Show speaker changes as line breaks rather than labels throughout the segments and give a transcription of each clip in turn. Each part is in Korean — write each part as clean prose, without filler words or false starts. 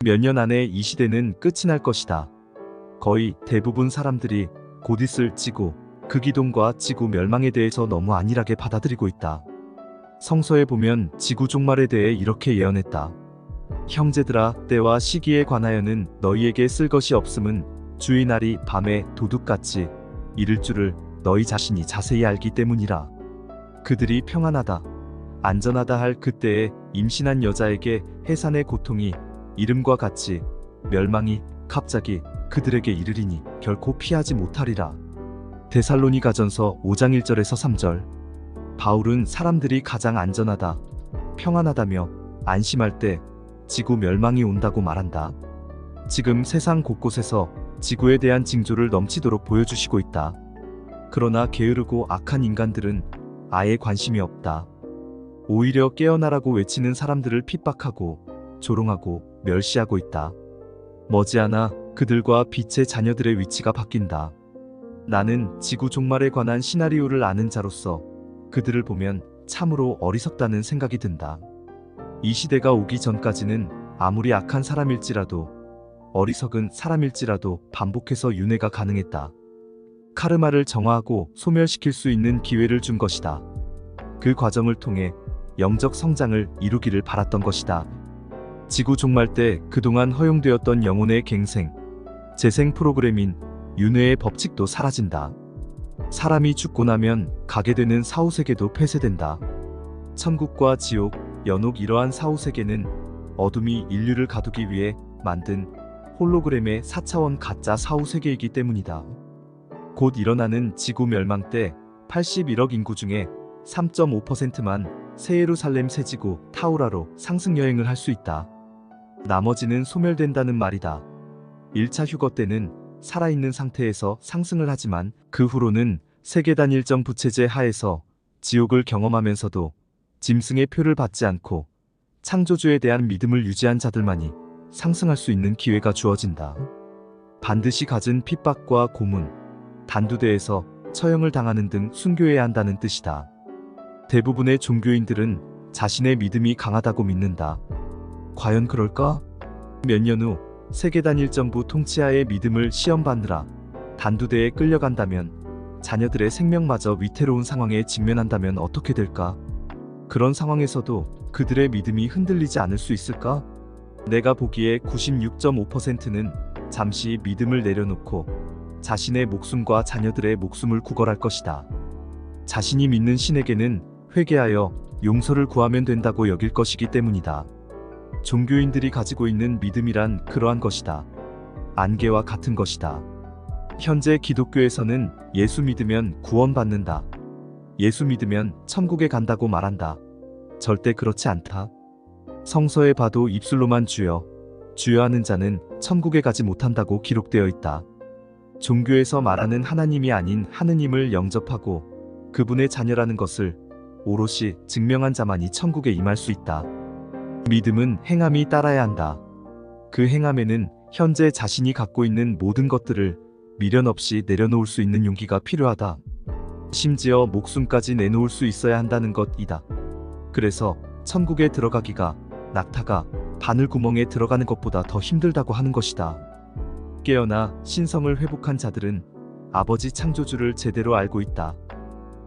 몇 년 안에 이 시대는 끝이 날 것이다. 거의 대부분 사람들이 곧 있을 지구, 극이동과 지구 멸망에 대해서 너무 안일하게 받아들이고 있다. 성서에 보면 지구 종말에 대해 이렇게 예언했다. 형제들아, 때와 시기에 관하여는 너희에게 쓸 것이 없음은 주의 날이 밤에 도둑같이 이를 줄을 너희 자신이 자세히 알기 때문이라. 그들이 평안하다, 안전하다 할 그때에 임신한 여자에게 해산의 고통이 이름과 같이 멸망이 갑자기 그들에게 이르리니 결코 피하지 못하리라. 데살로니가전서 5장 1절에서 3절. 바울은 사람들이 가장 안전하다, 평안하다며 안심할 때 지구 멸망이 온다고 말한다. 지금 세상 곳곳에서 지구에 대한 징조를 넘치도록 보여주시고 있다. 그러나 게으르고 악한 인간들은 아예 관심이 없다. 오히려 깨어나라고 외치는 사람들을 핍박하고 조롱하고 멸시하고 있다. 머지않아 그들과 빛의 자녀들의 위치가 바뀐다. 나는 지구 종말에 관한 시나리오를 아는 자로서 그들을 보면 참으로 어리석다는 생각이 든다. 이 시대가 오기 전까지는 아무리 악한 사람일지라도, 어리석은 사람일지라도 반복해서 윤회가 가능했다. 카르마를 정화하고 소멸시킬 수 있는 기회를 준 것이다. 그 과정을 통해 영적 성장을 이루기를 바랐던 것이다. 지구 종말 때 그동안 허용되었던 영혼의 갱생, 재생 프로그램인 윤회의 법칙도 사라진다. 사람이 죽고 나면 가게 되는 사후세계도 폐쇄된다. 천국과 지옥, 연옥, 이러한 사후세계는 어둠이 인류를 가두기 위해 만든 홀로그램의 4차원 가짜 사후세계이기 때문이다. 곧 일어나는 지구 멸망 때 81억 인구 중에 3.5%만 새 예루살렘 새 지구 타우라로 상승 여행을 할 수 있다. 나머지는 소멸된다는 말이다. 1차 휴거 때는 살아있는 상태에서 상승을 하지만 그 후로는 세계 단일정 부채제 하에서 지옥을 경험하면서도 짐승의 표를 받지 않고 창조주에 대한 믿음을 유지한 자들만이 상승할 수 있는 기회가 주어진다. 반드시 갖은 핍박과 고문, 단두대에서 처형을 당하는 등 순교해야 한다는 뜻이다. 대부분의 종교인들은 자신의 믿음이 강하다고 믿는다. 과연 그럴까? 몇 년 후 세계 단일정부 통치하에 믿음을 시험받느라 단두대에 끌려간다면, 자녀들의 생명마저 위태로운 상황에 직면한다면 어떻게 될까? 그런 상황에서도 그들의 믿음이 흔들리지 않을 수 있을까? 내가 보기에 96.5%는 잠시 믿음을 내려놓고 자신의 목숨과 자녀들의 목숨을 구걸할 것이다. 자신이 믿는 신에게는 회개하여 용서를 구하면 된다고 여길 것이기 때문이다. 종교인들이 가지고 있는 믿음이란 그러한 것이다. 안개와 같은 것이다. 현재 기독교에서는 예수 믿으면 구원받는다, 예수 믿으면 천국에 간다고 말한다. 절대 그렇지 않다. 성서에 봐도 입술로만 주여, 주여 하는 자는 천국에 가지 못한다고 기록되어 있다. 종교에서 말하는 하나님이 아닌 하느님을 영접하고 그분의 자녀라는 것을 오롯이 증명한 자만이 천국에 임할 수 있다. 믿음은 행함이 따라야 한다. 그 행함에는 현재 자신이 갖고 있는 모든 것들을 미련 없이 내려놓을 수 있는 용기가 필요하다. 심지어 목숨까지 내놓을 수 있어야 한다는 것이다. 그래서 천국에 들어가기가 낙타가 바늘구멍에 들어가는 것보다 더 힘들다고 하는 것이다. 깨어나 신성을 회복한 자들은 아버지 창조주를 제대로 알고 있다.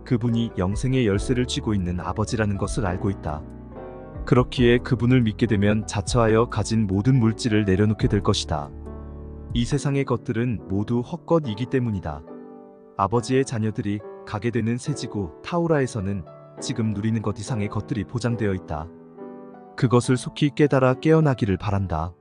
그분이 영생의 열쇠를 쥐고 있는 아버지라는 것을 알고 있다. 그렇기에 그분을 믿게 되면 자처하여 가진 모든 물질을 내려놓게 될 것이다. 이 세상의 것들은 모두 헛것이기 때문이다. 아버지의 자녀들이 가게 되는 새지구 타우라에서는 지금 누리는 것 이상의 것들이 보장되어 있다. 그것을 속히 깨달아 깨어나기를 바란다.